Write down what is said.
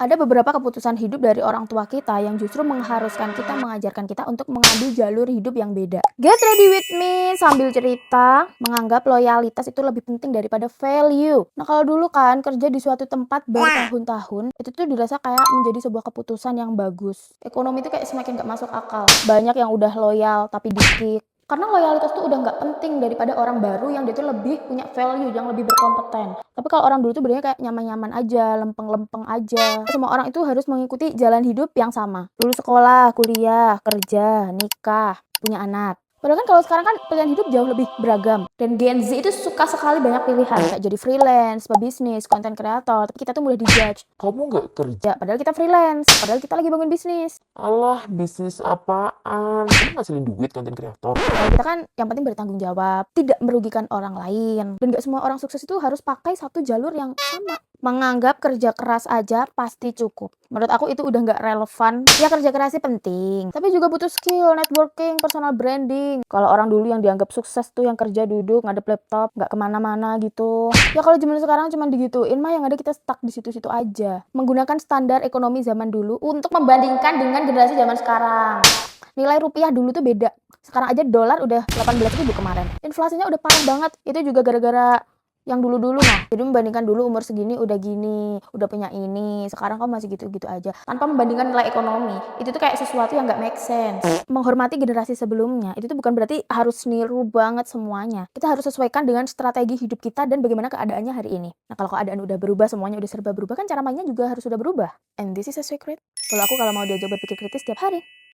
Ada beberapa keputusan hidup dari orang tua kita yang justru mengharuskan kita, mengajarkan kita untuk mengambil jalur hidup yang beda. Get ready with me sambil cerita, menganggap loyalitas itu lebih penting daripada value. Nah kalau dulu kan kerja di suatu tempat bertahun-tahun, itu tuh dirasa kayak menjadi sebuah keputusan yang bagus. Ekonomi itu kayak semakin gak masuk akal. Banyak yang udah loyal tapi dikit. Karena loyalitas tuh udah nggak penting daripada orang baru yang dia tuh lebih punya value, yang lebih berkompeten. Tapi kalau orang dulu tuh benernya kayak nyaman-nyaman aja, lempeng-lempeng aja. Semua orang itu harus mengikuti jalan hidup yang sama. Dulu sekolah, kuliah, kerja, nikah, punya anak. Padahal kan kalau sekarang kan pilihan hidup jauh lebih beragam. Dan Gen Z itu suka sekali banyak pilihan. Kayak jadi freelance, pebisnis, konten kreator. Tapi kita tuh mudah dijudge. Kamu nggak kerja? Ya, padahal kita freelance. Padahal kita lagi bangun bisnis. Alah, bisnis apaan? Kamu ngasilin duit konten kreator. Kalau kita kan yang penting bertanggung jawab, tidak merugikan orang lain. Dan gak semua orang sukses itu harus pakai satu jalur yang sama. Menganggap kerja keras aja pasti cukup. Menurut aku itu udah gak relevan. Ya kerja keras sih penting, tapi juga butuh skill, networking, personal branding. Kalau orang dulu yang dianggap sukses tuh yang kerja duduk, ngadep laptop, gak kemana-mana gitu. Ya kalau zaman sekarang cuma digituin mah yang ada kita stuck di situ-situ aja. Menggunakan standar ekonomi zaman dulu untuk membandingkan dengan generasi zaman sekarang. Nilai rupiah dulu tuh beda. Sekarang aja dolar udah 18.000 kemarin. Inflasinya udah parah banget. Itu juga gara-gara yang dulu-dulu nah. Jadi membandingkan dulu umur segini udah gini, udah punya ini. Sekarang kok masih gitu-gitu aja. Tanpa membandingkan nilai ekonomi. Itu tuh kayak sesuatu yang gak make sense. Menghormati generasi sebelumnya. Itu tuh bukan berarti harus niru banget semuanya. Kita harus sesuaikan dengan strategi hidup kita dan bagaimana keadaannya hari ini. Nah kalau keadaan udah berubah, semuanya udah serba berubah kan cara mainnya juga harus sudah berubah. And this is a secret. Kalau aku mau diajak berpikir kritis tiap hari.